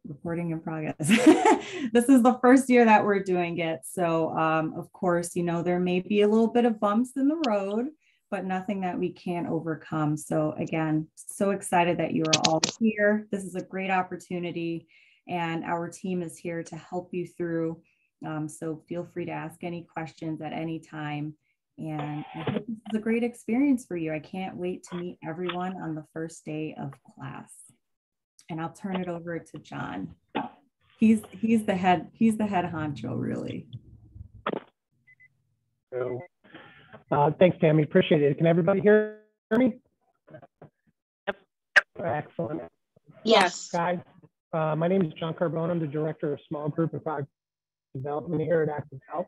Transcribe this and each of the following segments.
Recording in progress. This is the first year that we're doing it. So of course, you know, there may be a little bit of bumps in the road, but nothing that we can't overcome. So again, so excited that you are all here. This is a great opportunity and our team is here to help you through. So feel free to ask any questions at any time. And I hope this is a great experience for you. I can't wait to meet everyone on the first day of class. And I'll turn it over to John. He's the head honcho, really. So, thanks, Tammy. Appreciate it. Can everybody hear me? Yep. Excellent. Yes. Guys, my name is John Carbone. I'm the director of small group and product development here at Access Health.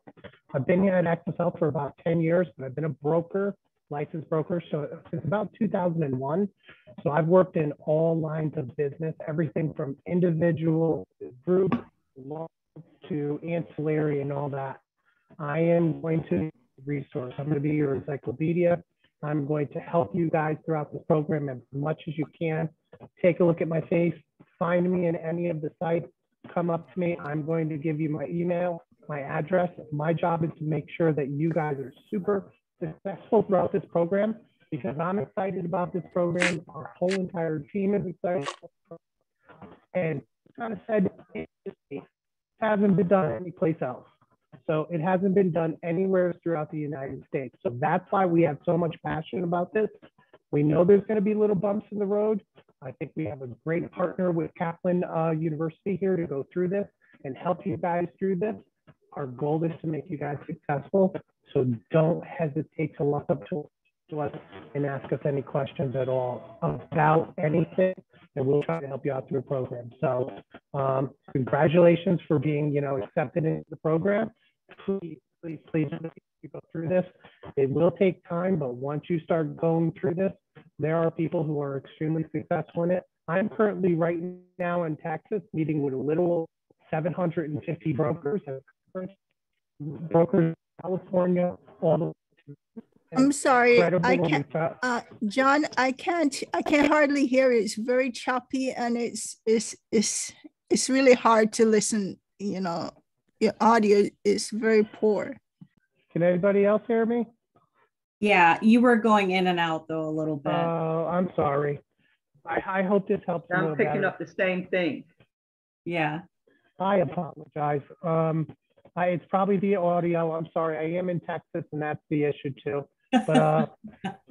I've been here at Access Health for about 10 years, but I've been a broker, licensed broker, so since about 2001. So I've worked in all lines of business, everything from individual, group, to ancillary and all that. I am going to resource. I'm going to be your encyclopedia. I'm going to help you guys throughout this program as much as you can. Take a look at my face, find me in any of the sites, come up to me. I'm going to give you my email, my address. My job is to make sure that you guys are super successful throughout this program because I'm excited about this program. Our whole entire team is excited. And kind of said, it hasn't been done anyplace else. So it hasn't been done anywhere throughout the United States. So that's why we have so much passion about this. We know there's going to be little bumps in the road. I think we have a great partner with Kaplan University here to go through this and help you guys through this. Our goal is to make you guys successful. So don't hesitate to look up to us and ask us any questions at all about anything, and we'll try to help you out through the program. So congratulations for being, accepted into the program. Please go through this. It will take time, but once you start going through this, there are people who are extremely successful in it. I'm currently right now in Texas meeting with a little 750 brokers, in California, all the I'm sorry, I can't, John, I can't hardly hear it. It's very choppy and it's really hard to listen. Your audio is very poor. Can anybody else hear me? Yeah, you were going in and out though a little bit. Oh, I'm sorry. I hope this helps. I'm picking up the same thing. Yeah. I apologize. It's probably the audio. I'm sorry. I am in Texas, and that's the issue too. But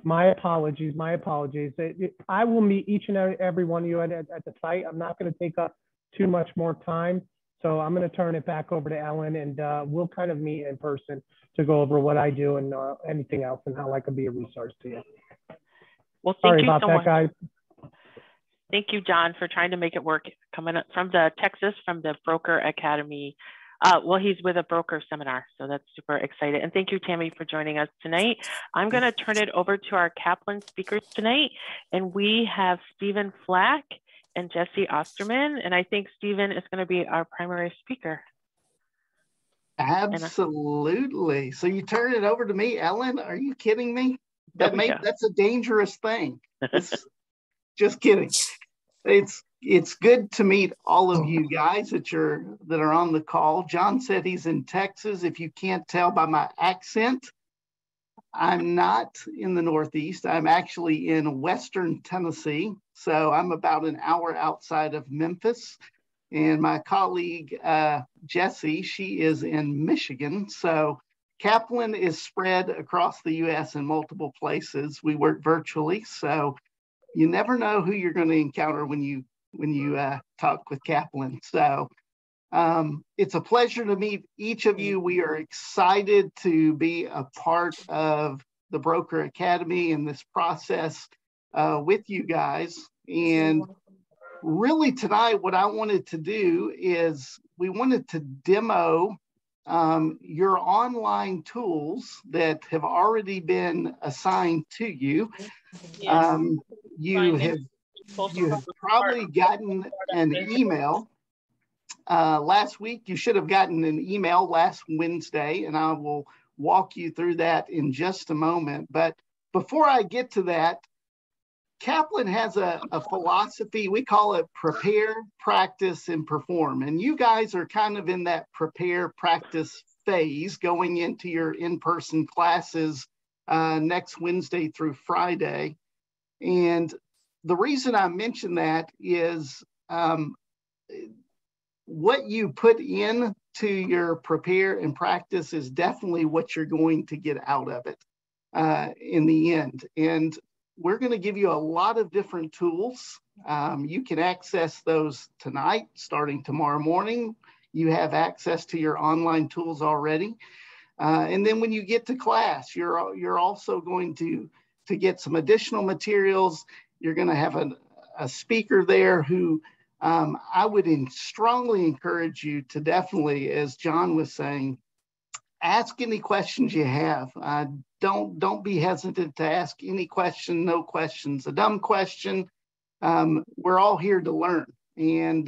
my apologies. I will meet each and every one of you at the site. I'm not going to take up too much more time. So I'm going to turn it back over to Ellen, and we'll kind of meet in person to go over what I do and anything else and how I can be a resource to you. Well, sorry about that, guys. Thank you, John, for trying to make it work. Coming up from Texas, from the Broker Academy. Well, he's with a broker seminar, so that's super excited. And thank you, Tammy, for joining us tonight. I'm going to turn it over to our Kaplan speakers tonight. And we have Stephen Flack and Jesse Osterman. And I think Stephen is going to be our primary speaker. Absolutely. So you turn it over to me, Ellen? Are you kidding me? That's a dangerous thing. Just kidding. It's good to meet all of you guys that are on the call. John said he's in Texas. If you can't tell by my accent, I'm not in the Northeast. I'm actually in Western Tennessee. So I'm about an hour outside of Memphis. And my colleague, Jessie, she is in Michigan. So Kaplan is spread across the U.S. in multiple places. We work virtually. So you never know who you're going to encounter when you talk with Kaplan. So it's a pleasure to meet each of you. We are excited to be a part of the Broker Academy and this process with you guys. And really tonight, what I wanted to do is we wanted to demo your online tools that have already been assigned to you. Yes. You have probably gotten an email last week. You should have gotten an email last Wednesday, and I will walk you through that in just a moment. But before I get to that, Kaplan has a philosophy, we call it prepare, practice, and perform. And you guys are kind of in that prepare, practice phase going into your in-person classes next Wednesday through Friday. And the reason I mention that is what you put in to your prepare and practice is definitely what you're going to get out of it in the end. And we're going to give you a lot of different tools. You can access those tonight, starting tomorrow morning. You have access to your online tools already. And then when you get to class, you're also going to get some additional materials. You're going to have a speaker there who I would strongly encourage you to definitely, as John was saying, ask any questions you have. Don't be hesitant to ask any question, no questions. A dumb question, we're all here to learn. And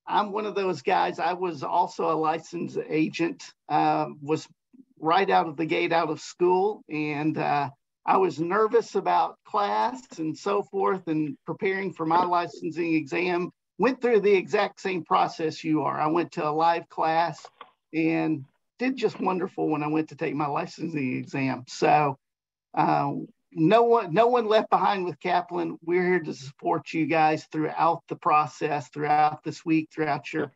I'm one of those guys. I was also a licensed agent, was right out of the gate out of school. And I was nervous about class and so forth and preparing for my licensing exam. Went through the exact same process you are. I went to a live class and did just wonderful when I went to take my licensing exam. So no one left behind with Kaplan. We're here to support you guys throughout the process, throughout this week, throughout your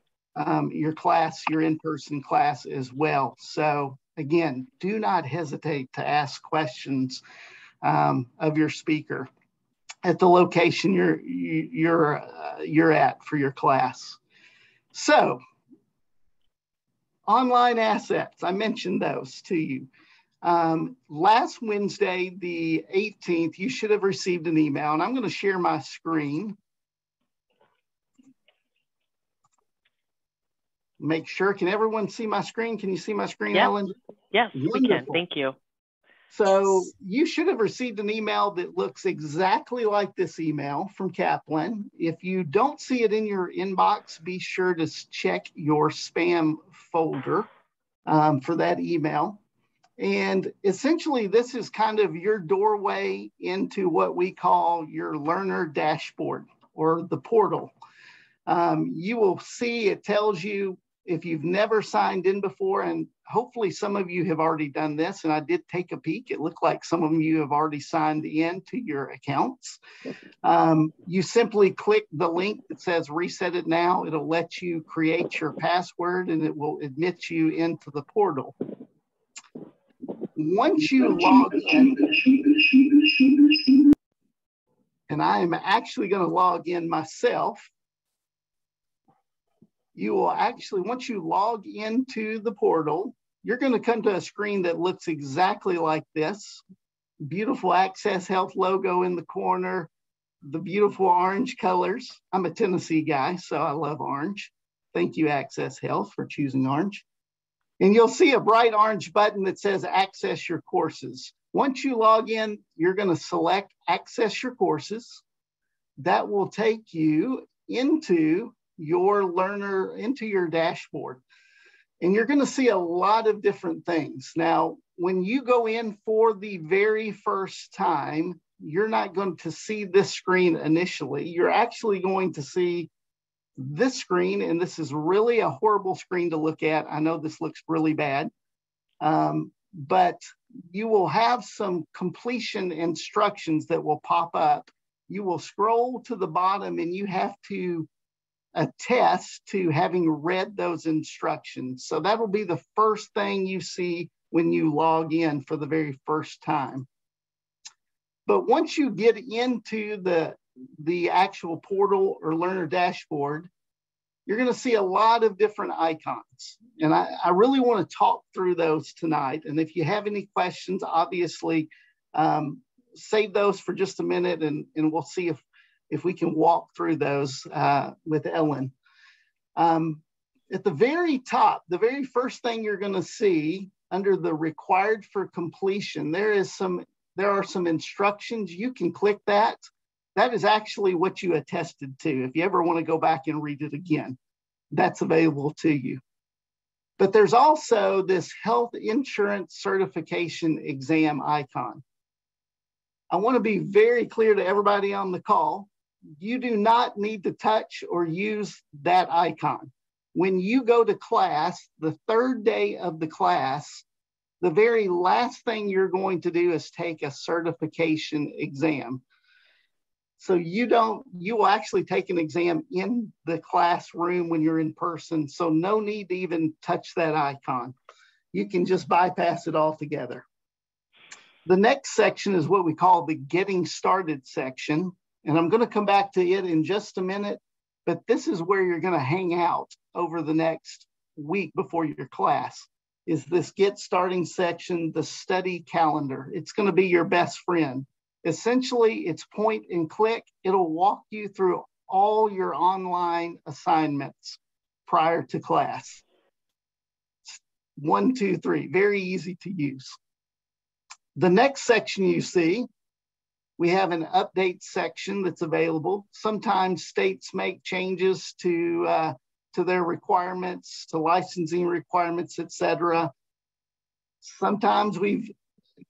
class, your in-person class as well. So again, do not hesitate to ask questions of your speaker at the location you're at for your class. So, online assets, I mentioned those to you. Last Wednesday, the 18th, you should have received an email, and I'm going to share my screen. Make sure, can everyone see my screen? Can you see my screen, yeah. Ellen? Yes, wonderful. We can. Thank you. So you should have received an email that looks exactly like this email from Kaplan. If you don't see it in your inbox, be sure to check your spam folder for that email. And essentially, this is kind of your doorway into what we call your learner dashboard or the portal. You will see it tells you if you've never signed in before, and hopefully some of you have already done this, and I did take a peek. It looked like some of you have already signed in to your accounts. You simply click the link that says reset it now. It'll let you create your password and it will admit you into the portal. Once you log in, and I am actually going to log in myself, you will actually, once you log into the portal, you're going to come to a screen that looks exactly like this. Beautiful Access Health logo in the corner, the beautiful orange colors. I'm a Tennessee guy, so I love orange. Thank you, Access Health, for choosing orange. And you'll see a bright orange button that says Access Your Courses. Once you log in, you're going to select Access Your Courses. That will take you into your learner, into your dashboard. And you're going to see a lot of different things. Now, when you go in for the very first time, you're not going to see this screen initially. You're actually going to see this screen, and this is really a horrible screen to look at. I know this looks really bad, but you will have some completion instructions that will pop up. You will scroll to the bottom and you have to attest to having read those instructions. So that will be the first thing you see when you log in for the very first time. But once you get into the actual portal or learner dashboard, you're going to see a lot of different icons. And I really want to talk through those tonight. And if you have any questions, obviously, save those for just a minute and we'll see if we can walk through those with Ellen. At the very top, the very first thing you're going to see under the required for completion, there are some instructions. You can click that. That is actually what you attested to. If you ever want to go back and read it again, that's available to you. But there's also this health insurance certification exam icon. I want to be very clear to everybody on the call. You do not need to touch or use that icon. When you go to class, the third day of the class, the very last thing you're going to do is take a certification exam. So you will actually take an exam in the classroom when you're in person. So no need to even touch that icon. You can just bypass it altogether. The next section is what we call the getting started section. And I'm going to come back to it in just a minute, but this is where you're going to hang out over the next week before your class, is this get starting section, the study calendar. It's going to be your best friend. Essentially, it's point and click. It'll walk you through all your online assignments prior to class. 1, 2, 3, very easy to use. The next section you see, we have an update section that's available. Sometimes states make changes to their requirements, to licensing requirements, etc. Sometimes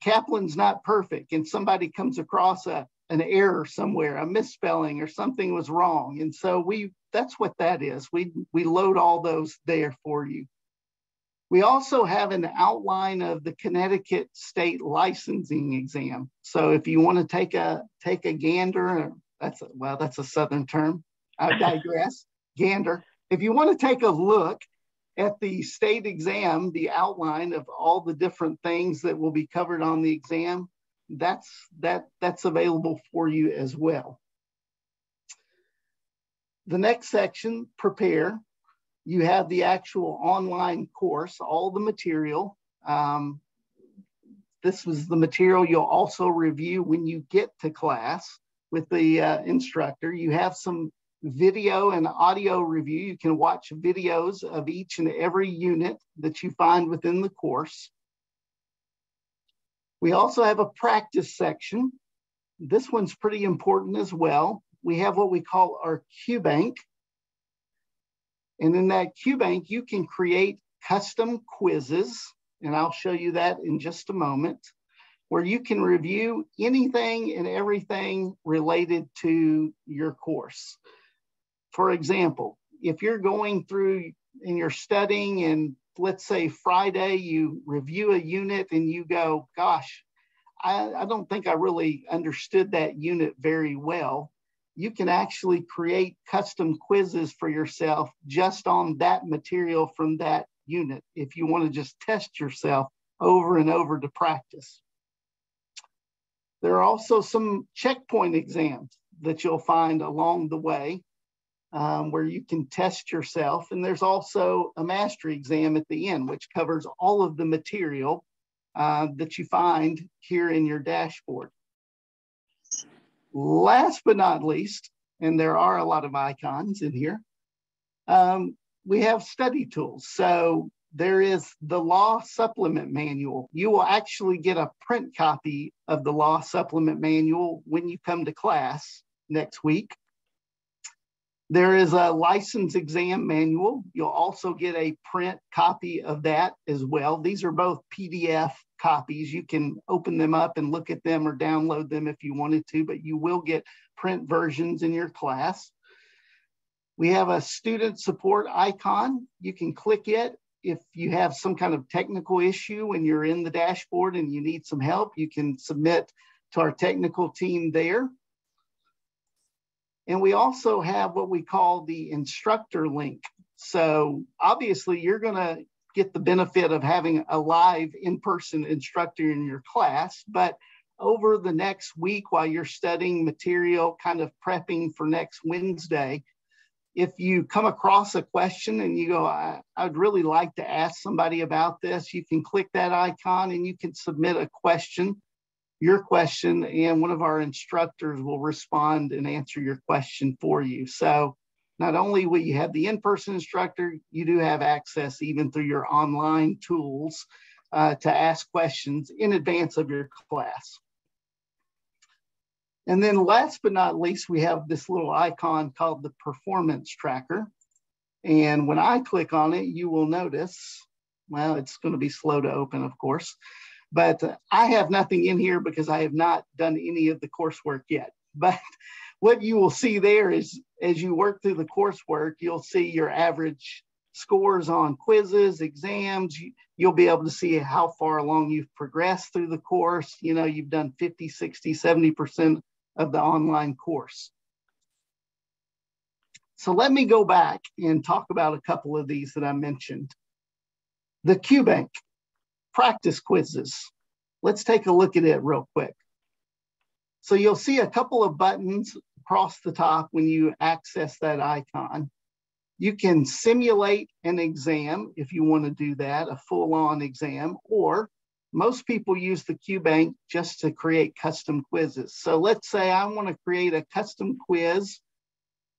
Kaplan's not perfect and somebody comes across an error somewhere, a misspelling or something was wrong. And so that's what that is. We load all those there for you. We also have an outline of the Connecticut State Licensing Exam. So if you want to take a gander, that's a Southern term. I digress. Gander. If you want to take a look at the state exam, the outline of all the different things that will be covered on the exam, that's available for you as well. The next section, prepare. You have the actual online course, all the material. This was the material you'll also review when you get to class with the instructor. You have some video and audio review. You can watch videos of each and every unit that you find within the course. We also have a practice section. This one's pretty important as well. We have what we call our Q bank. And in that Q bank, you can create custom quizzes, and I'll show you that in just a moment, where you can review anything and everything related to your course. For example, if you're going through and you're studying, and let's say Friday you review a unit and you go, gosh, I don't think I really understood that unit very well. You can actually create custom quizzes for yourself just on that material from that unit if you want to just test yourself over and over to practice. There are also some checkpoint exams that you'll find along the way where you can test yourself. And there's also a mastery exam at the end, which covers all of the material that you find here in your dashboard. Last but not least, and there are a lot of icons in here, we have study tools. So there is the law supplement manual. You will actually get a print copy of the law supplement manual when you come to class next week. There is a license exam manual. You'll also get a print copy of that as well. These are both PDF copies. You can open them up and look at them or download them if you wanted to, but you will get print versions in your class. We have a student support icon. You can click it. If you have some kind of technical issue when you're in the dashboard and you need some help, you can submit to our technical team there. And we also have what we call the instructor link. So obviously you're going to get the benefit of having a live in-person instructor in your class, but over the next week while you're studying material, kind of prepping for next Wednesday, if you come across a question and you go, I'd really like to ask somebody about this, you can click that icon and you can submit a question, your question, and one of our instructors will respond and answer your question for you. So not only will you have the in-person instructor, you do have access even through your online tools to ask questions in advance of your class. And then last but not least, we have this little icon called the performance tracker. And when I click on it, you will notice, well, it's going to be slow to open, of course, But I have nothing in here because I have not done any of the coursework yet. But what you will see there is, as you work through the coursework, you'll see your average scores on quizzes, exams. You'll be able to see how far along you've progressed through the course. You know, you've done 50, 60, 70% of the online course. So let me go back and talk about a couple of these that I mentioned. The QBank practice quizzes. Let's take a look at it real quick. So you'll see a couple of buttons across the top when you access that icon. You can simulate an exam if you want to do that, a full-on exam, or most people use the QBank just to create custom quizzes. So let's say I want to create a custom quiz.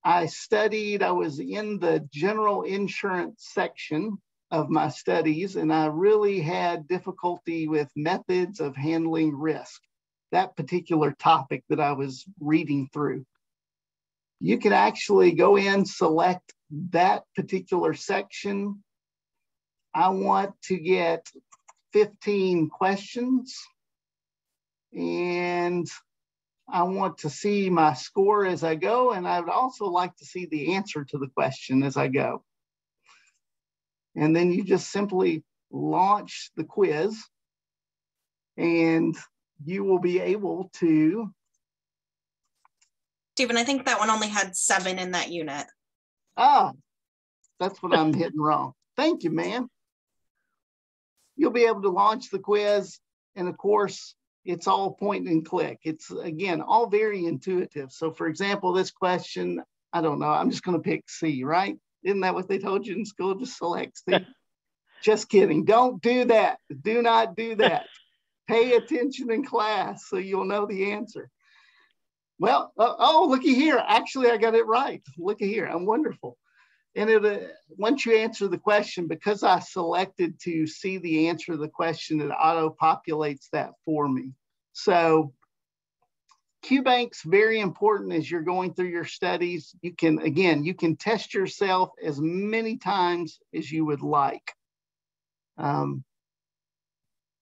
I was in the general insurance section of my studies, and I really had difficulty with methods of handling risk, that particular topic that I was reading through. You can actually go in, select that particular section. I want to get 15 questions, and I want to see my score as I go, and I would also like to see the answer to the question as I go. And then you just simply launch the quiz, and you will be able to. Stephen, I think that one only had 7 in that unit. Ah, that's what I'm hitting wrong. Thank you, ma'am. You'll be able to launch the quiz, and of course, it's all point and click. It's, again, all very intuitive. So for example, this question, I don't know, I'm just gonna pick C, right? Isn't that what they told you in school? Just select C. Just kidding, don't do that. Do not do that. Pay attention in class so you'll know the answer. Well, oh, looky here. Actually, I got it right. Looky here, I'm wonderful. And once you answer the question, because I selected to see the answer to the question, it auto-populates that for me. So QBank's very important as you're going through your studies. You can test yourself as many times as you would like.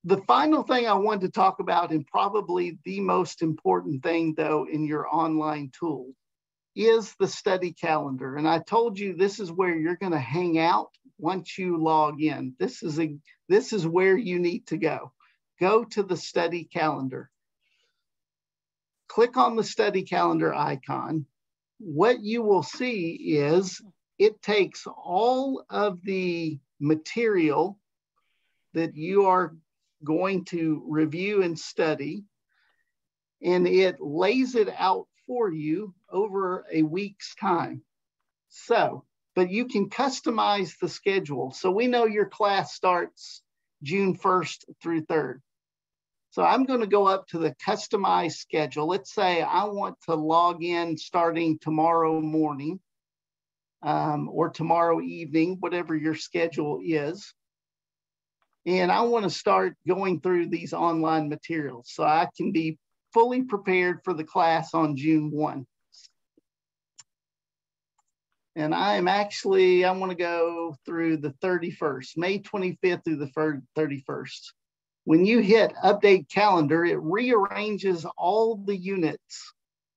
The final thing I wanted to talk about, and probably the most important thing though in your online tool, is the study calendar. And I told you this is where you're going to hang out once you log in. This is where you need to go. Go to the study calendar. Click on the study calendar icon. What you will see is it takes all of the material that you are going to review and study, and it lays it out for you over a week's time. So, but you can customize the schedule. So we know your class starts June 1st through 3rd. So I'm going to go up to the customized schedule. Let's say I want to log in starting tomorrow morning or tomorrow evening, whatever your schedule is. And I want to start going through these online materials so I can be fully prepared for the class on June 1. And I want to go through the 31st, May 25th through the 31st. When you hit update calendar, it rearranges all the units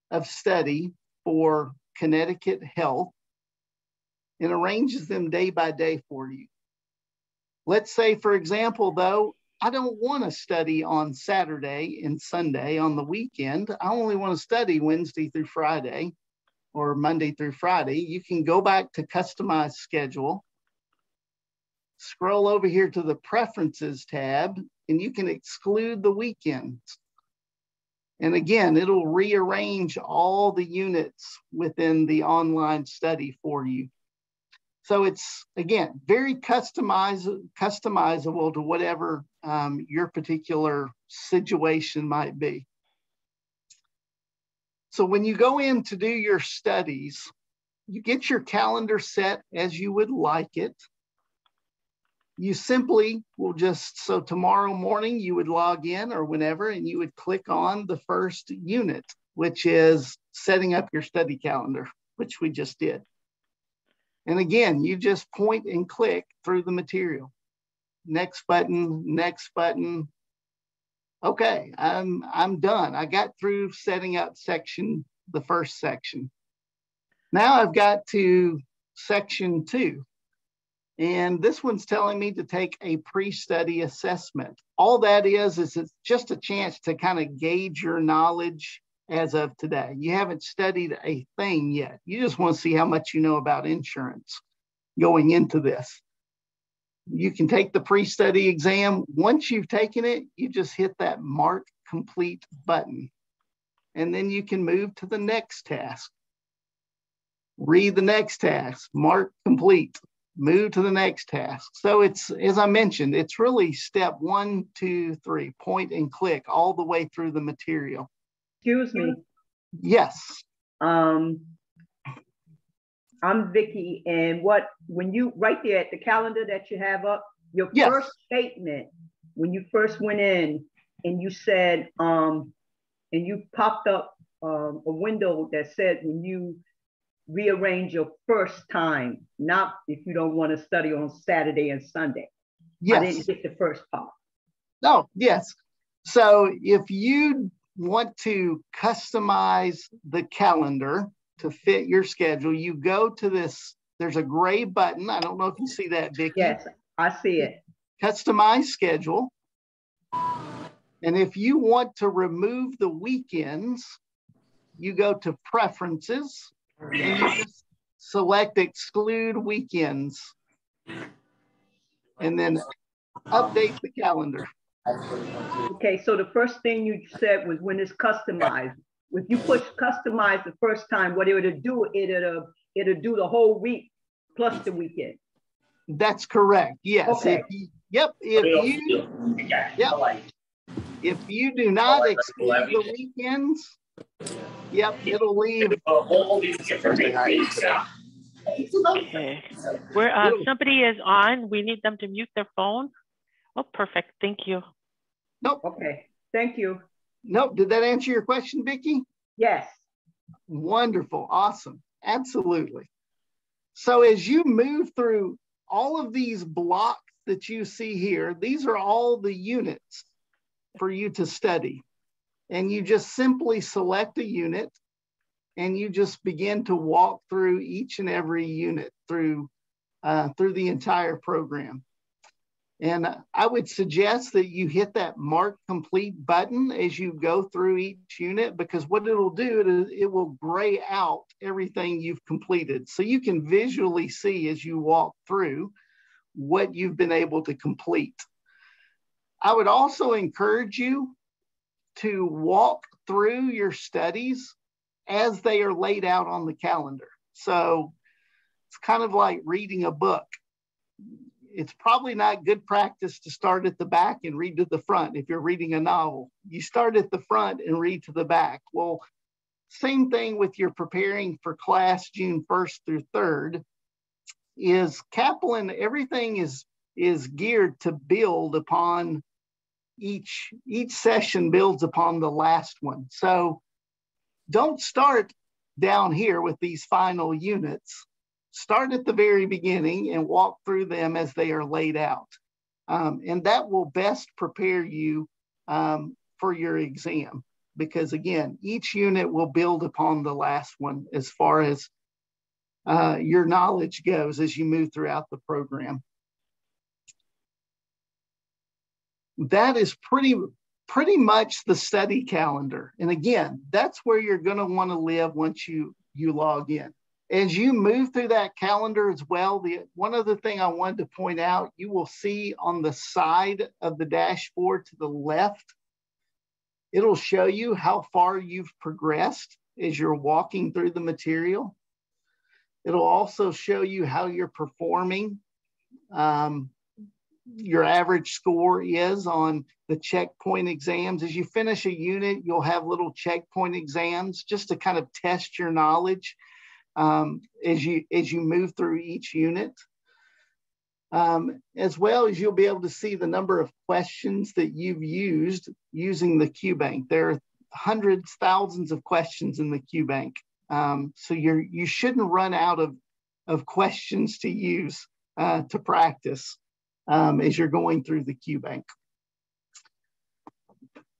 of study for Connecticut Health and arranges them day by day for you. Let's say, for example, though, I don't want to study on Saturday and Sunday on the weekend. I only want to study Wednesday through Friday or Monday through Friday. You can go back to customize schedule, scroll over here to the preferences tab, and you can exclude the weekends. And again, it'll rearrange all the units within the online study for you. So it's, again, very customizable to whatever your particular situation might be. So when you go in to do your studies, you get your calendar set as you would like it. You simply will so tomorrow morning you would log in or whenever, and you would click on the first unit, which is setting up your study calendar, which we just did. And again, you just point and click through the material. Next button, Okay, I'm done. I got through setting up the first section. Now I've got to section 2. And this one's telling me to take a pre-study assessment. All that is it's just a chance to kind of gauge your knowledge as of today. You haven't studied a thing yet. You just want to see how much you know about insurance going into this. You can take the pre-study exam. Once you've taken it, you just hit that mark complete button. And then you can move to the next task. Read the next task, mark complete, move to the next task. So it's, as I mentioned, it's really step 1, 2, 3, point and click all the way through the material. Excuse me. Yes. I'm Vicky, and when you right there at the calendar that you have up, your first statement when you first went in and you said and you popped up a window that said when you rearrange your first time, not if you don't want to study on Saturday and Sunday. Yes. I didn't get the first part. No, yes. So if you want to customize the calendar to fit your schedule, you go to this, there's a gray button. I don't know if you see that, Vicki. Yes, I see it. Customize schedule. And if you want to remove the weekends, you go to preferences and you just select exclude weekends and then update the calendar. Okay, so the first thing you said was when it's customized. If you push customize the first time, what it would do, it'll do the whole week plus the weekend. That's correct. Yes. Okay. If you do not exclude the weekends, it'll leave. Okay. Somebody is on. We need them to mute their phone. Oh, perfect. Thank you. Nope. Okay. Thank you. Nope. Did that answer your question, Vicki? Yes. Wonderful. Awesome. Absolutely. So as you move through all of these blocks that you see here, these are all the units for you to study. And you just simply select a unit and you just begin to walk through each and every unit through the entire program. And I would suggest that you hit that mark complete button as you go through each unit, because what it'll do, it will gray out everything you've completed. So you can visually see as you walk through what you've been able to complete. I would also encourage you to walk through your studies as they are laid out on the calendar. So it's kind of like reading a book. It's probably not good practice to start at the back and read to the front. If you're reading a novel, you start at the front and read to the back. Well, same thing with your preparing for class June 1st through 3rd is Kaplan. Everything is geared to build upon each session builds upon the last one. So don't start down here with these final units. Start at the very beginning and walk through them as they are laid out. And that will best prepare you for your exam, because again, each unit will build upon the last one as far as your knowledge goes as you move throughout the program. That is pretty much the study calendar. And again, that's where you're going to want to live once you log in. As you move through that calendar as well, one other thing I wanted to point out, you will see on the side of the dashboard to the left, it'll show you how far you've progressed as you're walking through the material. It'll also show you how you're performing. Your average score is on the checkpoint exams. As you finish a unit, you'll have little checkpoint exams just to kind of test your knowledge as you move through each unit. As well as you'll be able to see the number of questions that you've used using the QBank. There are hundreds, thousands of questions in the QBank. So you shouldn't run out of questions to use to practice as you're going through the QBank.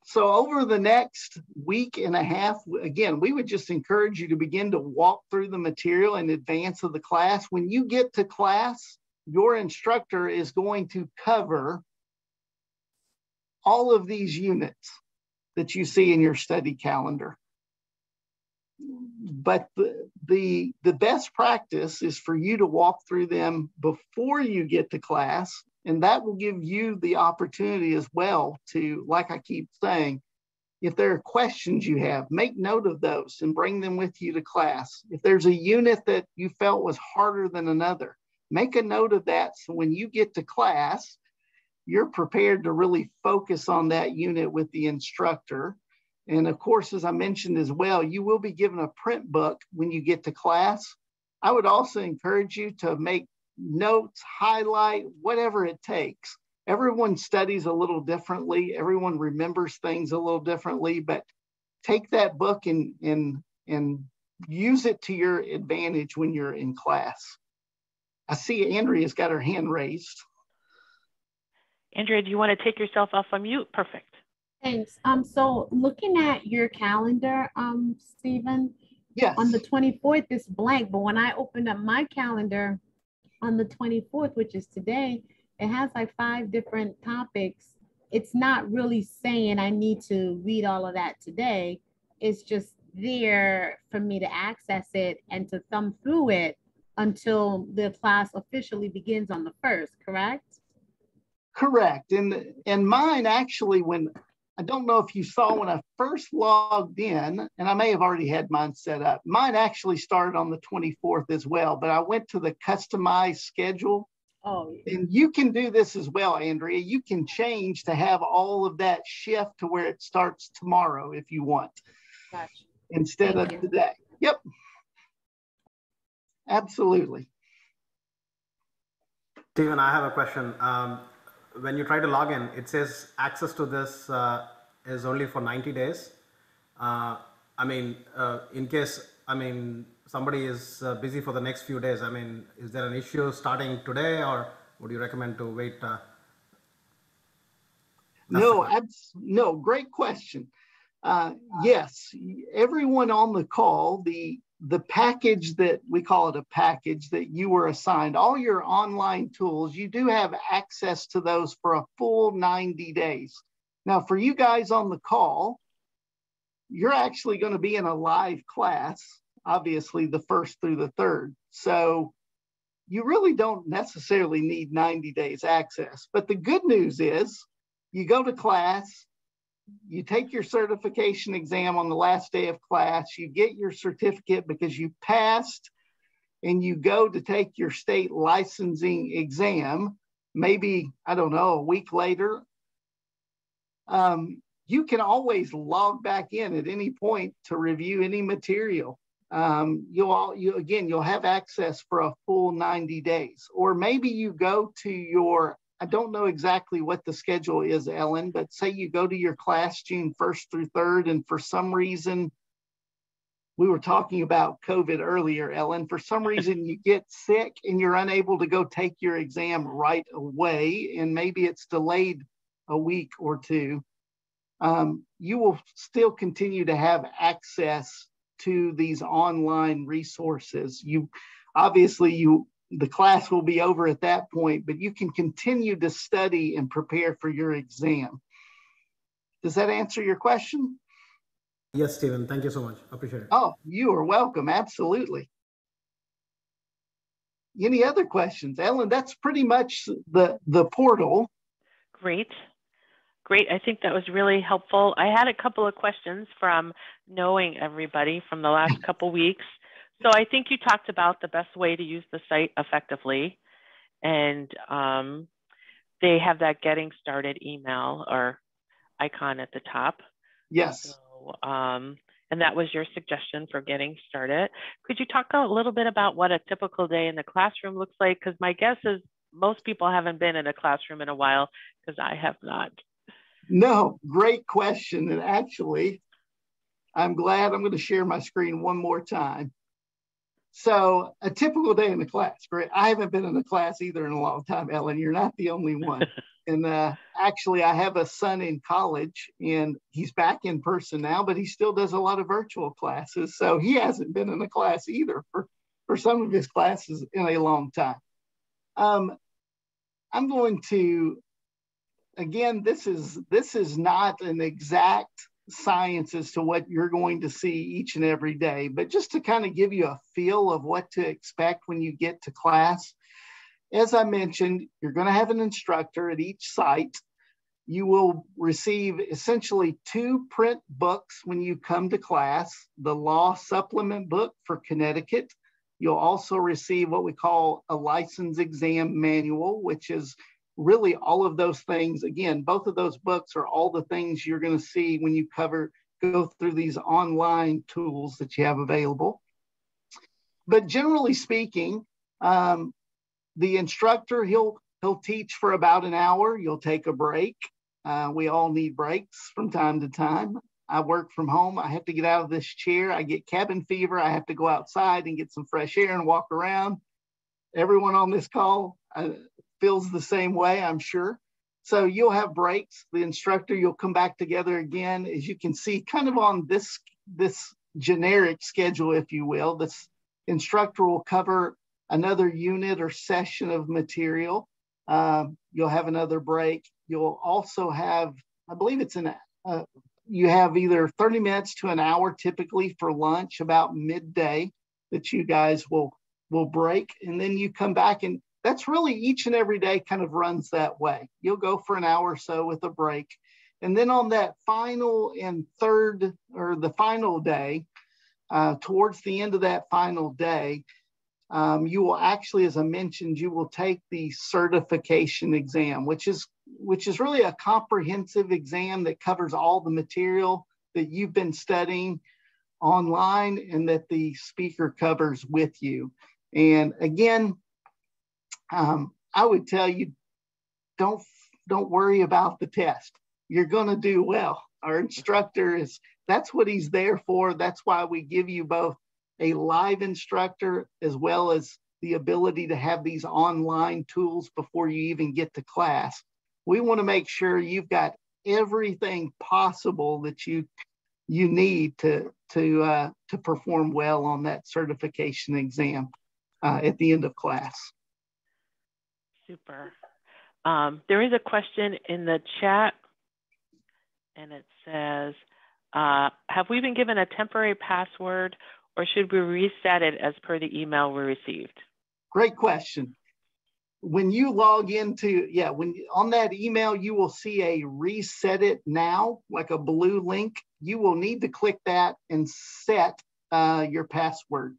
So over the next week and a half, again, we would just encourage you to begin to walk through the material in advance of the class. When you get to class, your instructor is going to cover all of these units that you see in your study calendar. But the best practice is for you to walk through them before you get to class, and that will give you the opportunity as well to, like I keep saying, if there are questions you have, make note of those and bring them with you to class. If there's a unit that you felt was harder than another, make a note of that so when you get to class, you're prepared to really focus on that unit with the instructor. And of course, as I mentioned as well, you will be given a print book when you get to class. I would also encourage you to make notes, highlight, whatever it takes. Everyone studies a little differently. Everyone remembers things a little differently, but take that book and use it to your advantage when you're in class. I see Andrea's got her hand raised. Andrea, do you want to take yourself off of mute? Perfect. Thanks. So looking at your calendar, Stephen, yes, on the 24th is blank, but when I opened up my calendar on the 24th, which is today, it has like 5 different topics. It's not really saying I need to read all of that today. It's just there for me to access it and to thumb through it until the class officially begins on the 1st, correct? Correct. And mine actually, when I don't know if you saw when I first logged in, and I may have already had mine set up. Mine actually started on the 24th as well, but I went to the customized schedule. Oh, yeah. And you can do this as well, Andrea. You can change to have all of that shift to where it starts tomorrow if you want. Gotcha. Instead of today. Yep. Absolutely. Stephen, I have a question. When you try to log in, it says access to this is only for 90 days. In case, somebody is busy for the next few days, is there an issue starting today, or would you recommend to wait? No, great question. Yes, everyone on the call, the package that we call it a package that you were assigned, all your online tools, you do have access to those for a full 90 days. Now, for you guys on the call, you're actually going to be in a live class, obviously the 1st through the 3rd. So you really don't necessarily need 90 days access. But the good news is you go to class, you take your certification exam on the last day of class, you get your certificate because you passed, and you go to take your state licensing exam, maybe, I don't know, a week later. You can always log back in at any point to review any material. You'll have access for a full 90 days. Or maybe you go to your, I don't know exactly what the schedule is, Ellen, but say you go to your class June 1st through 3rd, and for some reason, we were talking about COVID earlier, Ellen, for some reason you get sick and you're unable to go take your exam right away, and maybe it's delayed a week or two, you will still continue to have access to these online resources. The class will be over at that point, but you can continue to study and prepare for your exam. Does that answer your question? Yes, Stephen. Thank you so much. Appreciate it. Oh, you are welcome. Absolutely. Any other questions? Ellen, that's pretty much the portal. Great. I think that was really helpful. I had a couple of questions from knowing everybody from the last couple weeks. So I think you talked about the best way to use the site effectively, and they have that getting started email or icon at the top. Yes. So, and that was your suggestion for getting started. Could you talk a little bit about what a typical day in the classroom looks like? Because my guess is most people haven't been in a classroom in a while, because I have not. No, great question. And actually, I'm glad. I'm going to share my screen one more time. So a typical day in the class, great. I haven't been in a class either in a long time, Ellen. You're not the only one. And actually, I have a son in college, and he's back in person now, but he still does a lot of virtual classes. So he hasn't been in a class either for some of his classes in a long time. I'm going to, again, this is not an exact science as to what you're going to see each and every day, but just to kind of give you a feel of what to expect when you get to class. As I mentioned, you're going to have an instructor at each site. You will receive essentially 2 print books when you come to class, the law supplement book for Connecticut. You'll also receive what we call a license exam manual, which is really all of those things. Again, both of those books are all the things you're going to see when you go through these online tools that you have available. But generally speaking, the instructor, he'll teach for about an hour. You'll take a break. We all need breaks from time to time. I work from home. I have to get out of this chair. I get cabin fever. I have to go outside and get some fresh air and walk around. Everyone on this call feels the same way, I'm sure. So you'll have breaks. The instructor, you'll come back together again. As you can see, kind of on this generic schedule, if you will, this instructor will cover another unit or session of material. You'll have another break. You'll also have, I believe it's you have either 30 minutes to an hour typically for lunch about midday that you guys will break. And then you come back, and that's really each and every day kind of runs that way. You'll go for an hour or so with a break. And then on that final and third, or the final day, towards the end of that final day, you will actually, as I mentioned, you will take the certification exam, which is really a comprehensive exam that covers all the material that you've been studying online and that the speaker covers with you. And again, I would tell you, don't worry about the test. You're going to do well. Our instructor that's what he's there for. That's why we give you both a live instructor as well as the ability to have these online tools before you even get to class. We want to make sure you've got everything possible that you need to perform well on that certification exam at the end of class. Super. There is a question in the chat, and it says, have we been given a temporary password, or should we reset it as per the email we received? Great question. When you log into, on that email, you will see a reset it now, like a blue link. You will need to click that and set your password.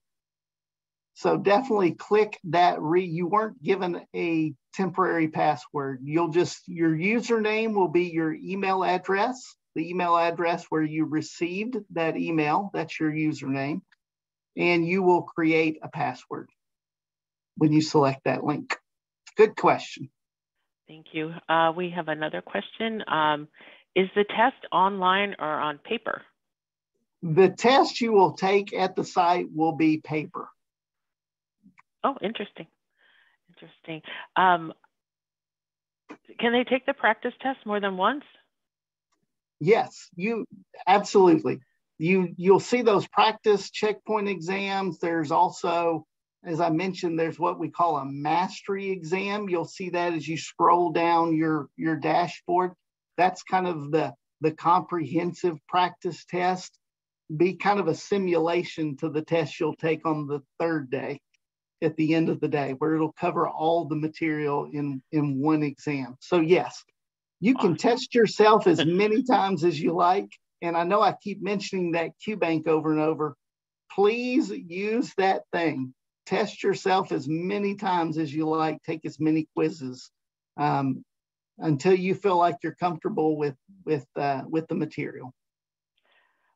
So definitely click that. You weren't given a temporary password. Your username will be your email address, the email address where you received that email. That's your username. And you will create a password when you select that link. Good question. Thank you. We have another question. Is the test online or on paper? The test you will take at the site will be paper. Oh, interesting. Interesting. Can they take the practice test more than once? Yes, absolutely. You'll see those practice checkpoint exams. There's also, as I mentioned, there's what we call a mastery exam. You'll see that as you scroll down your dashboard. That's kind of the comprehensive practice test. Be kind of a simulation to the test you'll take on the third day at the end of the day, where it'll cover all the material in one exam. So yes, you can test yourself as many times as you like. And I know I keep mentioning that QBank over and over. Please use that thing. Test yourself as many times as you like. Take as many quizzes until you feel like you're comfortable with the material.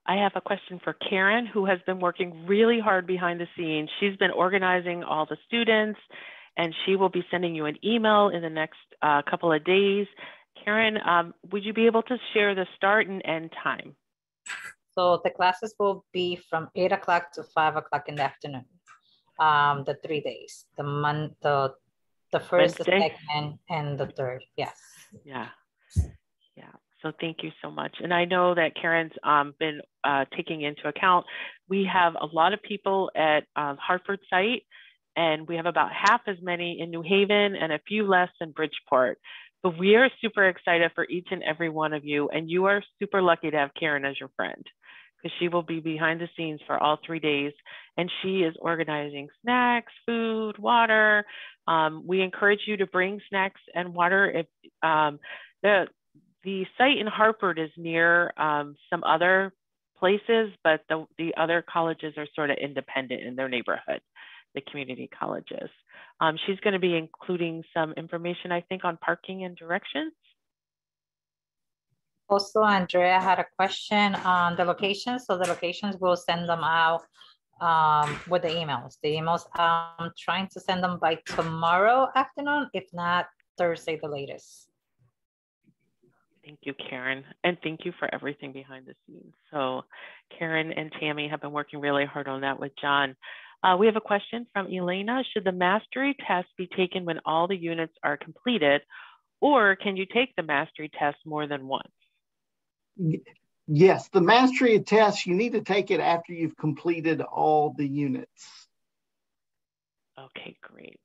I have a question for Karen, who has been working really hard behind the scenes. She's been organizing all the students, and she will be sending you an email in the next couple of days. Karen, would you be able to share the start and end time? So the classes will be from 8 o'clock to 5 o'clock in the afternoon. The 3 days, the first, Wednesday, the second, and the third. Yes. Yeah. Yeah. So thank you so much. And I know that Karen's been taking into account, we have a lot of people at Hartford site, and we have about half as many in New Haven and a few less in Bridgeport. But we are super excited for each and every one of you. And you are super lucky to have Karen as your friend, because she will be behind the scenes for all 3 days. And she is organizing snacks, food, water. We encourage you to bring snacks and water. If the site in Hartford is near some other places, but the other colleges are sort of independent in their neighborhood, the community colleges. She's going to be including some information, I think, on parking and directions. Also, Andrea had a question on the locations. So the locations, we'll send them out with the emails. The emails, I'm trying to send them by tomorrow afternoon, if not Thursday, the latest. Thank you, Karen. And thank you for everything behind the scenes. So Karen and Tammy have been working really hard on that with John. We have a question from Elena. Should the mastery test be taken when all the units are completed, or can you take the mastery test more than once? Yes, the mastery test, you need to take it after you've completed all the units. Okay, great.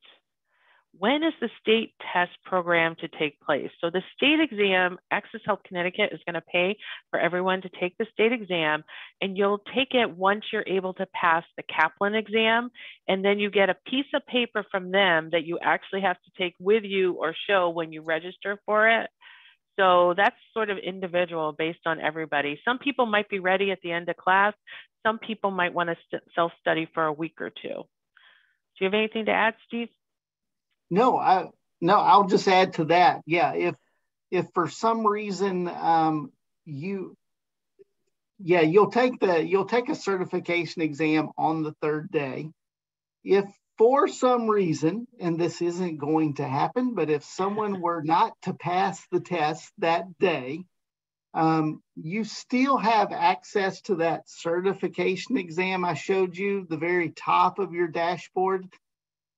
When is the state test program to take place? So the state exam, Access Health Connecticut is going to pay for everyone to take the state exam, and you'll take it once you're able to pass the Kaplan exam, and then you get a piece of paper from them that you actually have to take with you or show when you register for it. So that's sort of individual based on everybody. Some people might be ready at the end of class. Some people might want to self-study for a week or two. Do you have anything to add, Steve? No, I'll just add to that. Yeah, if for some reason you'll take a certification exam on the third day. If for some reason, and this isn't going to happen, but if someone were not to pass the test that day, you still have access to that certification exam I showed you, the very top of your dashboard.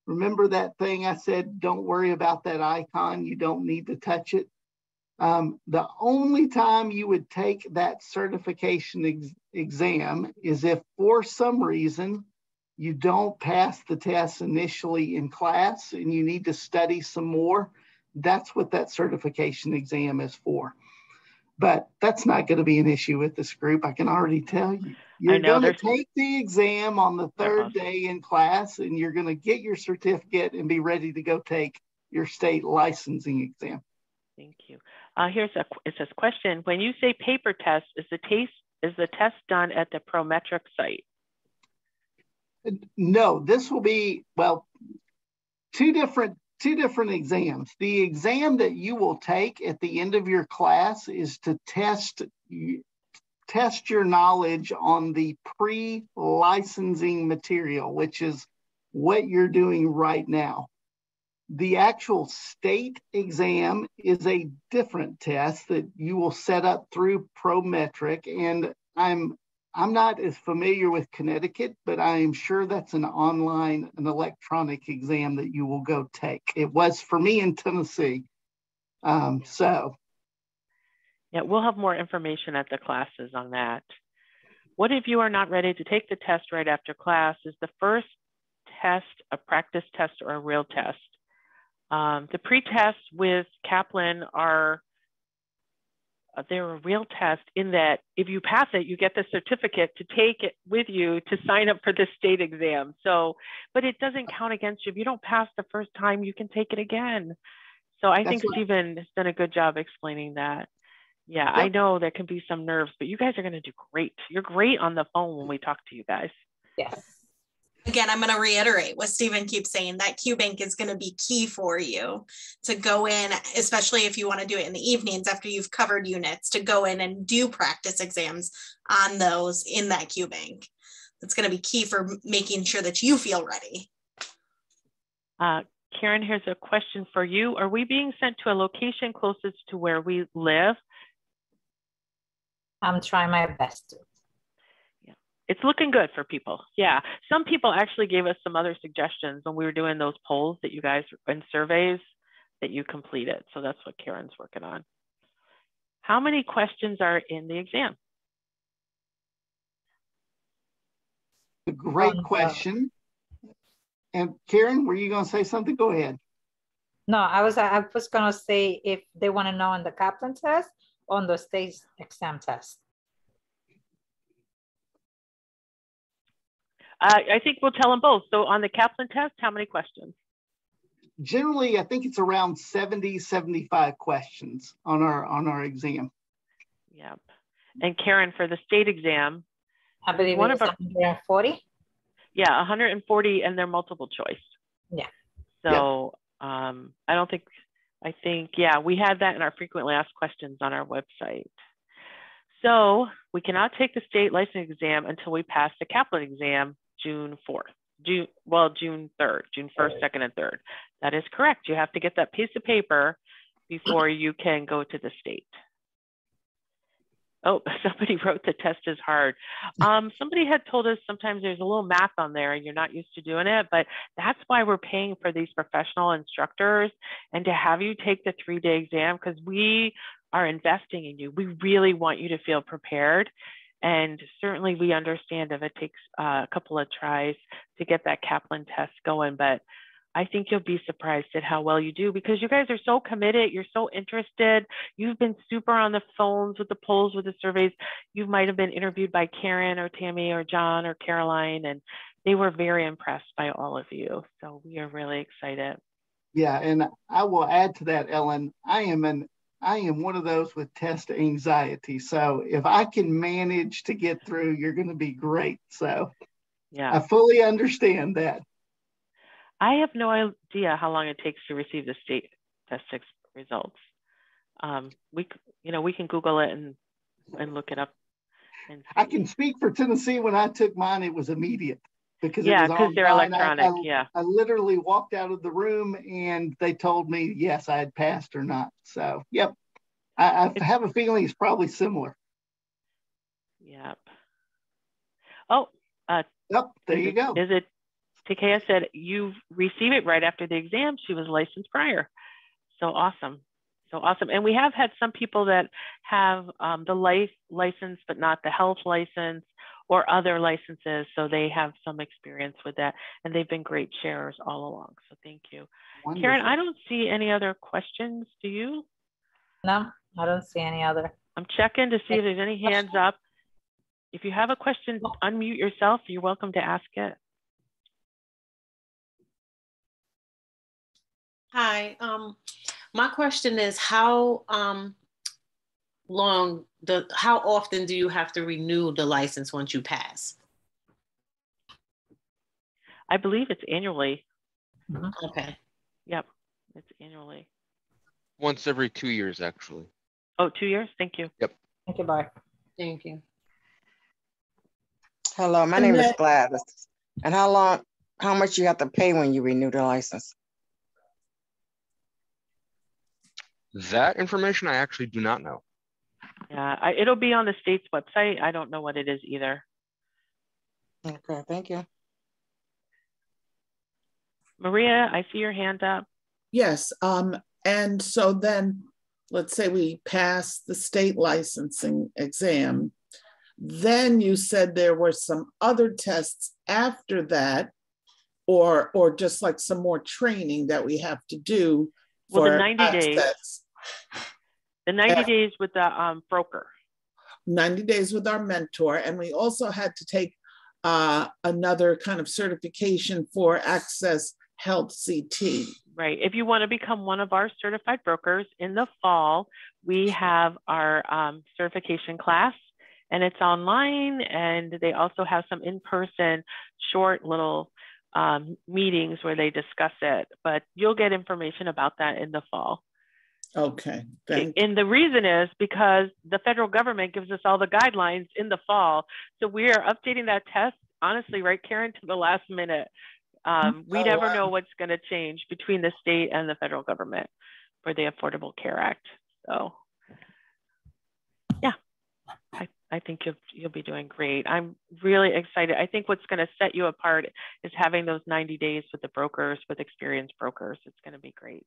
Remember that thing I said, don't worry about that icon, you don't need to touch it. The only time you would take that certification exam is if for some reason you don't pass the test initially in class and you need to study some more. That's what that certification exam is for. But that's not going to be an issue with this group, I can already tell you. You're going to take the exam on the third day in class, and you're going to get your certificate and be ready to go take your state licensing exam. Thank you. It says question. When you say paper test, is the test done at the Prometric site? No, this will be, well, two different exams. The exam that you will take at the end of your class is to test your knowledge on the pre-licensing material, which is what you're doing right now. The actual state exam is a different test that you will set up through Prometric, and I'm not as familiar with Connecticut, but I am sure that's an electronic exam that you will go take. It was for me in Tennessee. Yeah, we'll have more information at the classes on that. What if you are not ready to take the test right after class? Is the first test a practice test or a real test? The pre-tests with Kaplan they're a real test in that if you pass it, you get the certificate to take it with you to sign up for the state exam. So, but it doesn't count against you. If you don't pass the first time, you can take it again. So I think Stephen has done a good job explaining that. Yeah, yep. I know there can be some nerves, but you guys are going to do great. You're great on the phone when we talk to you guys. Yes. Again, I'm going to reiterate what Stephen keeps saying, that QBank is going to be key for you to go in, especially if you want to do it in the evenings after you've covered units, to go in and do practice exams on those in that QBank. That's going to be key for making sure that you feel ready. Karen, here's a question for you. Are we being sent to a location closest to where we live? I'm trying my best to. It's looking good for people. Yeah. Some people actually gave us some other suggestions when we were doing those polls that you guys and surveys. that you complete it. So that's what Karen's working on. How many questions are in the exam? A great question. And Karen, were you going to say something? Go ahead. No, I was going to say if they want to know on the Kaplan test, on the state exam test. I think we'll tell them both. So on the Kaplan test, how many questions? Generally, I think it's around 70, 75 questions on our exam. Yep. And Karen, for the state exam, I believe it's 140. Yeah, 140, and they're multiple choice. Yeah. So I think, yeah, we had that in our frequently asked questions on our website. So we cannot take the state license exam until we pass the Kaplan exam June 4th. June 3rd, June 1st, 2nd, and 3rd. That is correct. You have to get that piece of paper before you can go to the state. Oh, somebody wrote the test is hard. Somebody had told us sometimes there's a little math on there and you're not used to doing it, but that's why we're paying for these professional instructors and to have you take the 3-day exam, because we are investing in you. We really want you to feel prepared. And certainly we understand if it takes a couple of tries to get that Kaplan test going, but I think you'll be surprised at how well you do, because you guys are so committed. You're so interested. You've been super on the phones with the polls, with the surveys. You might have been interviewed by Karen or Tammy or John or Caroline, and they were very impressed by all of you. So we are really excited. Yeah, and I will add to that, Ellen, I am one of those with test anxiety. So if I can manage to get through, you're going to be great. So yeah, I fully understand that. I have no idea how long it takes to receive the state test results. We can Google it and look it up. And I can speak for Tennessee. When I took mine, it was immediate because they're electronic. I literally walked out of the room and they told me yes, I had passed or not. So yep, I have a feeling it's probably similar. Yep. Oh. Yep. There you go. Is it? Takea said you receive it right after the exam. She was licensed prior. So awesome. So awesome. And we have had some people that have the life license, but not the health license or other licenses. So they have some experience with that. And they've been great sharers all along. So thank you. Wonderful. Karen, I don't see any other questions. Do you? No, I don't see any other. I'm checking to see if there's any hands up. If you have a question, unmute yourself. You're welcome to ask it. Hi, my question is how often do you have to renew the license once you pass? I believe it's annually. Okay. Yep, it's annually. Once every 2 years, actually. Oh, 2 years? Thank you. Yep. Thank you, bye. Thank you. Hello, my name is Gladys. And how much you have to pay when you renew the license? That information I actually do not know. Yeah, it'll be on the state's website. I don't know what it is either. Okay, thank you. Maria, I see your hand up. Yes, and so then let's say we pass the state licensing exam. Then you said there were some other tests after that, or just like some more training that we have to do. Well, the 90 days. The 90 days with the broker. 90 days with our mentor. And we also had to take another kind of certification for Access Health CT. Right. If you want to become one of our certified brokers in the fall, we have our certification class, and it's online, and they also have some in-person short little meetings where they discuss it, but you'll get information about that in the fall. Okay, and the reason is because the federal government gives us all the guidelines in the fall. So we are updating that test, honestly, right, Karen, to the last minute. We never know what's going to change between the state and the federal government for the Affordable Care Act. So yeah, I think you'll be doing great. I'm really excited. I think what's going to set you apart is having those 90 days with the brokers, with experienced brokers. It's going to be great.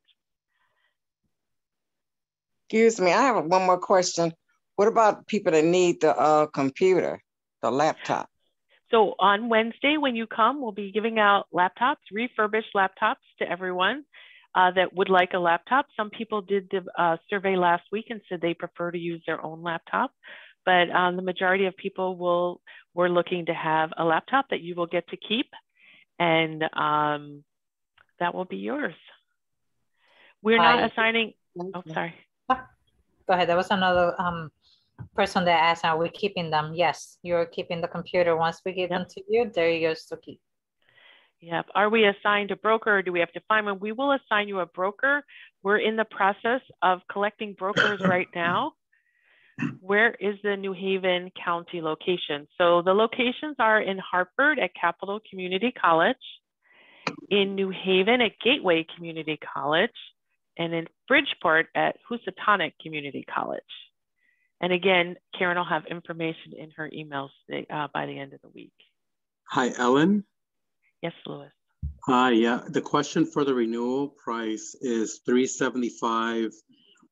Excuse me, I have one more question. What about people that need the computer, the laptop? So on Wednesday, when you come, we'll be giving out laptops, refurbished laptops to everyone that would like a laptop. Some people did the survey last week and said they prefer to use their own laptop, but the majority of people we're looking to have a laptop that you will get to keep, and that will be yours. We're not assigning, oh, sorry. Go ahead, there was another person that asked, are we keeping them? Yes, you're keeping the computer. Once we give them to you, they're yours to keep. Yep. Are we assigned a broker, or do we have to find one? We will assign you a broker. We're in the process of collecting brokers right now. Where is the New Haven County location? So the locations are in Hartford at Capital Community College, in New Haven at Gateway Community College, and in Bridgeport at Housatonic Community College. And again, Karen will have information in her emails by the end of the week. Hi, Ellen. Yes, Louis. Hi, yeah. The question for the renewal price is $375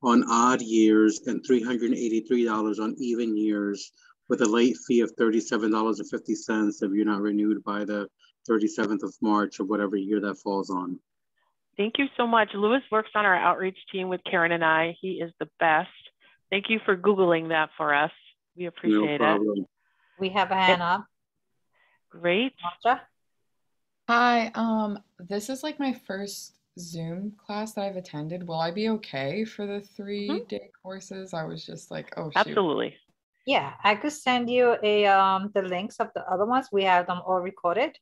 on odd years and $383 on even years, with a late fee of $37.50 if you're not renewed by the 37th of March or whatever year that falls on. Thank you so much. Louis works on our outreach team with Karen and I. He is the best. Thank you for Googling that for us. We appreciate it. We have a hand up. Great. Marcia? Hi, this is like my first Zoom class that I've attended. Will I be okay for the 3-day courses? I was just like, oh, shoot. Absolutely. Yeah, I could send you the links of the other ones. We have them all recorded.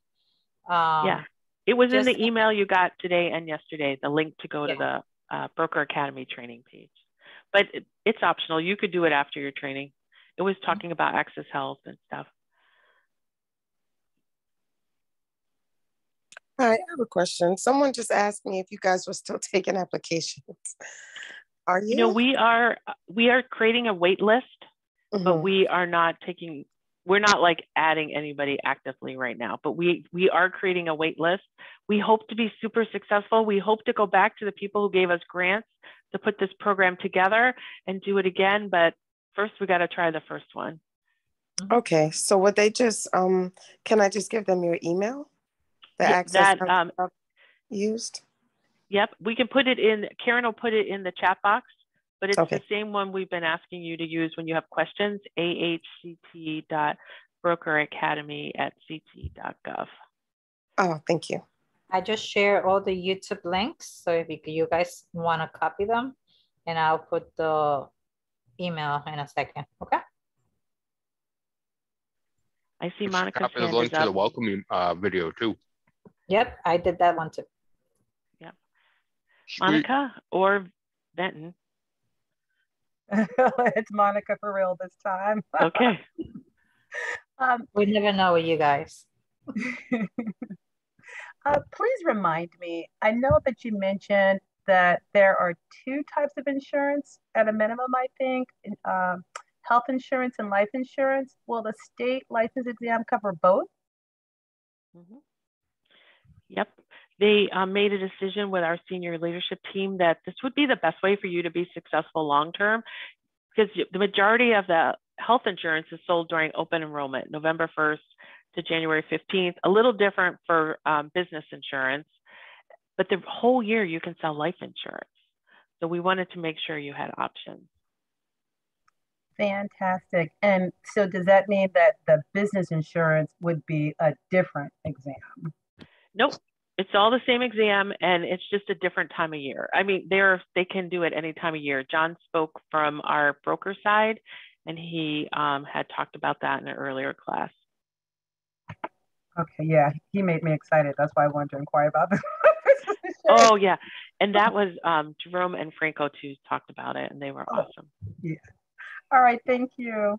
Yeah, it was in the email you got today and yesterday, the link to go to the Broker Academy training page. But it's optional. You could do it after your training. It was talking about Access Health and stuff. Hi, I have a question. Someone just asked me if you guys were still taking applications. Are you? You know, we are creating a wait list, but we are not taking, we're not like adding anybody actively right now, but we are creating a wait list. We hope to be super successful. We hope to go back to the people who gave us grants to put this program together and do it again. But first we got to try the first one. Okay. So would they just, can I just give them your email? The access used? Yep, we can put it in, Karen will put it in the chat box, but it's the same one we've been asking you to use when you have questions, ahct.brokeracademy@ct.gov. Oh, thank you. I just share all the YouTube links. So if you guys want to copy them, and I'll put the email in a second, okay? I see Monica's copy the link to the welcoming video too. Yep, I did that one too. Yep. Monica or Benton? It's Monica for real this time. Okay. We never know with you guys. Please remind me, I know that you mentioned that there are 2 types of insurance at a minimum, I think, health insurance and life insurance. Will the state license exam cover both? Yep. They made a decision with our senior leadership team that this would be the best way for you to be successful long-term, because the majority of the health insurance is sold during open enrollment, November 1st to January 15th, a little different for business insurance, but the whole year you can sell life insurance. So we wanted to make sure you had options. Fantastic. And so does that mean that the business insurance would be a different exam? Nope. It's all the same exam, and it's just a different time of year. I mean, they can do it any time of year. John spoke from our broker side, and he had talked about that in an earlier class. Okay, yeah, he made me excited. That's why I wanted to inquire about this. Oh, yeah. And that was Jerome and Franco too talked about it, and they were awesome. Yeah. All right, thank you.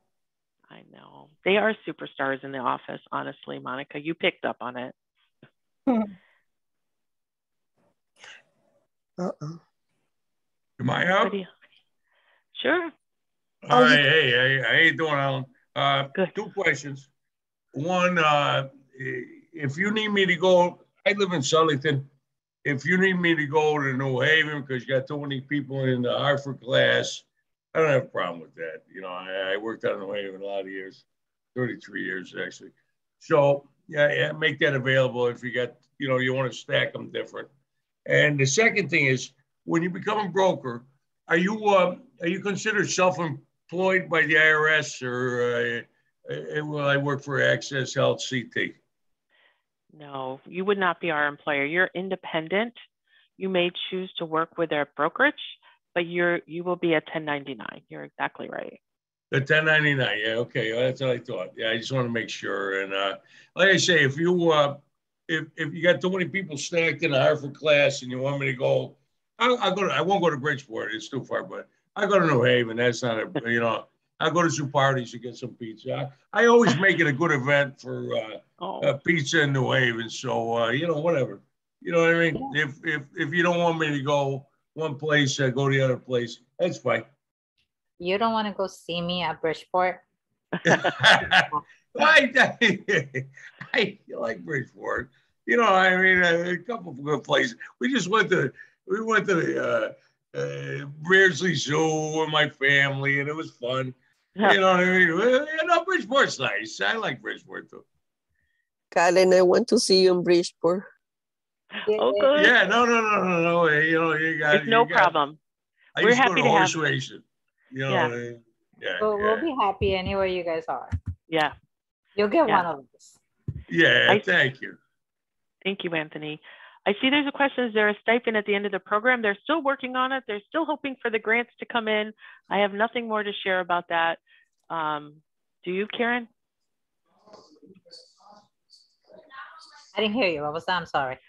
I know. They are superstars in the office, honestly, Monica. You picked up on it. Am I up? Sure. All right. Hey, how you doing, Alan? Good. 2 questions. One, if you need me to go, I live in Sullyton. if you need me to go to New Haven because you got too many people in the Hartford class, I don't have a problem with that. You know, I worked out in New Haven a lot of years, 33 years actually. So yeah, make that available if you got, you know, you want to stack them different. And the second thing is, when you become a broker, are you considered self-employed by the IRS, or will I work for Access Health CT? No, you would not be our employer. You're independent. You may choose to work with our brokerage, but you will be a 1099. You're exactly right. The 1099, yeah, okay, well, that's what I thought. Yeah, I just want to make sure. And like I say, if you got too many people stacked in the Hartford class and you want me to go, I'll go. I won't go to Bridgeport; it's too far. But I go to New Haven. That's not a, you know. I'll go to some parties to get some pizza. I always make it a good event for pizza in New Haven. So you know, whatever. You know what I mean? If you don't want me to go one place, go the other place. That's fine. You don't want to go see me at Bridgeport? I like Bridgeport. You know, I mean, a couple of good places. We went to Beardsley Zoo with my family, and it was fun. You know what I mean? You know, Bridgeport's nice. I like Bridgeport too. Karen, I want to see you in Bridgeport. Oh, good. Yeah, no. You know, you got. It's no problem. We're happy to horse racing. You know, yeah. We'll be happy anywhere you guys are. Yeah. You'll get one of us. Yeah, thank you. Thank you, Anthony. I see there's a question, is there a stipend at the end of the program? They're still working on it. They're still hoping for the grants to come in. I have nothing more to share about that. Do you, Karen? I didn't hear you. What was that? I'm sorry.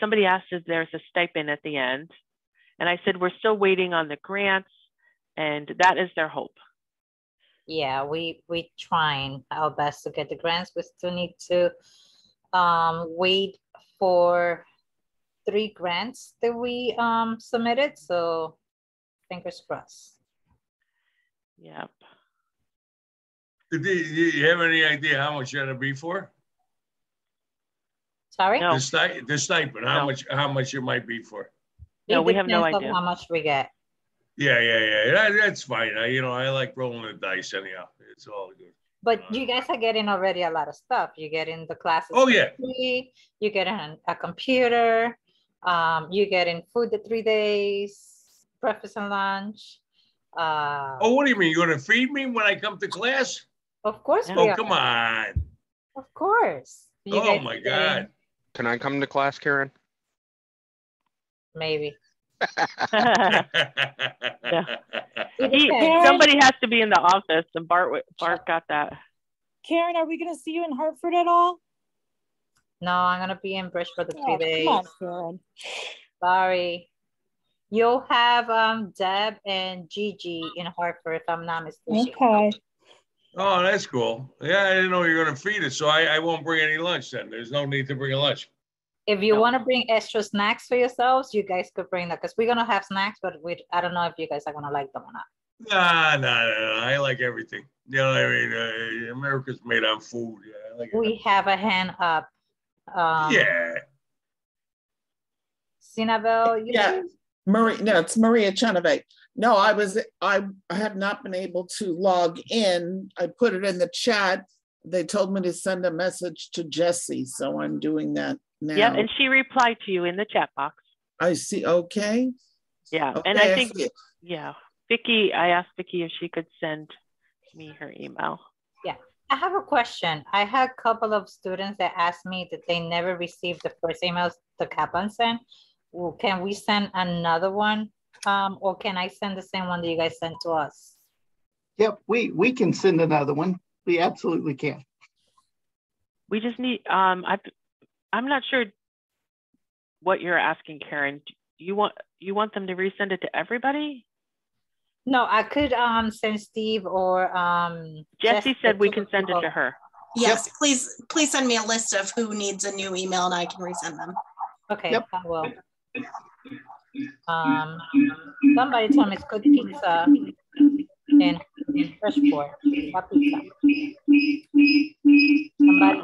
Somebody asked if there's a stipend at the end. And I said, we're still waiting on the grants, and that is their hope. Yeah, we trying our best to get the grants. We still need to wait for 3 grants that we submitted. So fingers crossed. Yep. Do you have any idea how much that'll be for? Sorry? No. The stipend, No. how much it might be for? No, we have no idea. How much we get. Yeah. That's fine. You know, I like rolling the dice anyhow. It's all good. But you guys are getting already a lot of stuff. You're getting the classes. Oh, yeah. Free. You're getting a computer. You're getting food the 3 days, breakfast and lunch. Oh, what do you mean? You're going to feed me when I come to class? Of course. Oh, come on. Of course. Oh, my God. Can I come to class, Karen? Maybe. Somebody has to be in the office, and Bart got that. Karen, are we going to see you in Hartford at all? No, I'm going to be in Bridgeport for 3 days. Come on, Karen. Sorry. You'll have Deb and Gigi in Hartford, if I'm not mistaken. Okay. Oh, that's cool. Yeah, I didn't know you were going to feed us, so I won't bring any lunch then. There's no need to bring a lunch. If you want to bring extra snacks for yourselves, you guys could bring that, because we're going to have snacks, but I don't know if you guys are going to like them or not. No. I like everything. You know what I mean? America's made on food. Yeah, I like it. We have a hand up. Yeah. Sinabel, yeah. Marie, no, it's Maria Chenevey. No, I have not been able to log in. I put it in the chat. They told me to send a message to Jessie, so I'm doing that now. Yeah, and she replied to you in the chat box. I see. Okay. Yeah, okay, and I think, Vicky, I asked Vicky if she could send me her email. Yeah, I have a question. I had a couple of students that asked me that they never received the first emails the Kaplan sent. Well, can we send another one? Or can I send the same one that you guys sent to us? Yep, we can send another one. We absolutely can. We just need, I'm not sure what you're asking, Karen. You want them to resend it to everybody? No, I could send Steve or Jessie said we can send it to her. Yes, please send me a list of who needs a new email and I can resend them. Okay, I will. Somebody told me it's good pizza in Bridgeport. What pizza? Somebody.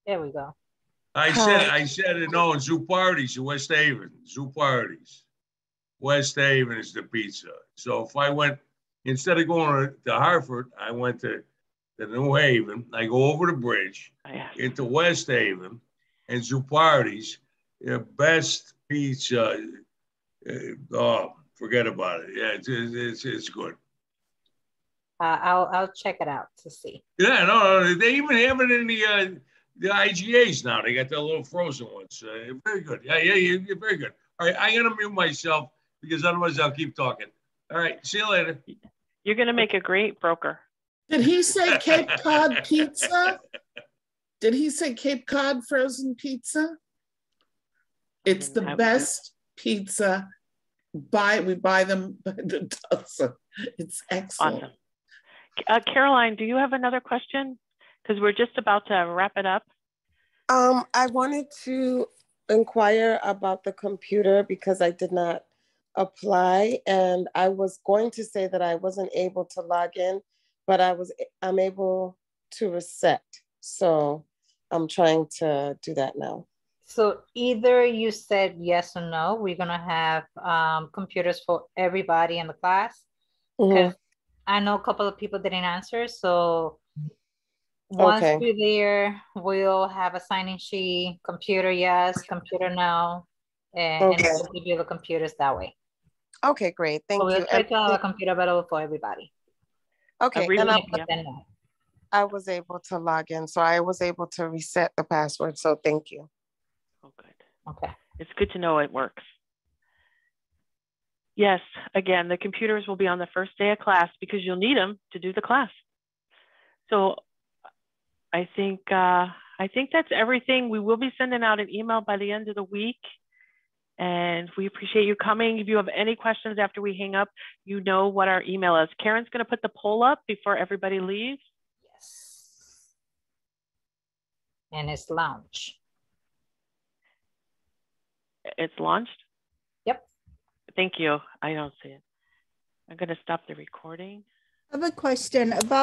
There we go. I said it, no, Zoo Parties in West Haven. Zoo Parties. West Haven is the pizza. So if I went, instead of going to Hartford, I went to New Haven. I go over the bridge into West Haven and Zoo Parties. Best pizza. Oh, forget about it. Yeah, it's good. I'll check it out to see. Yeah, no, they even have it in the IGAs now. They got the little frozen ones. Very good. Yeah, you're very good. All right, I'm gonna mute myself because otherwise I'll keep talking. All right, see you later. You're gonna make a great broker. Did he say Cape Cod pizza? Did he say Cape Cod frozen pizza? It's the best pizza. We buy them by the dozen. It's excellent. Awesome. Caroline, do you have another question? Because we're just about to wrap it up. I wanted to inquire about the computer because I did not apply, and I was going to say that I wasn't able to log in, but I'm able to reset. So I'm trying to do that now. So either you said yes or no. We're gonna have computers for everybody in the class. Because I know a couple of people didn't answer. So once we're there, we'll have a sign-in sheet, computer yes, computer no, and we'll give you the computers that way. Okay, great. Thank you. We'll try to have a computer available for everybody. Okay, and I was able to log in, so I was able to reset the password. So thank you. Oh, good. Okay. It's good to know it works. Yes, again, the computers will be on the first day of class because you'll need them to do the class. So I think that's everything. We will be sending out an email by the end of the week. And we appreciate you coming. If you have any questions after we hang up, you know what our email is. Karen's going to put the poll up before everybody leaves. Yes. And it's launched. It's launched? Yep. Thank you. I don't see it. I'm going to stop the recording. I have a question about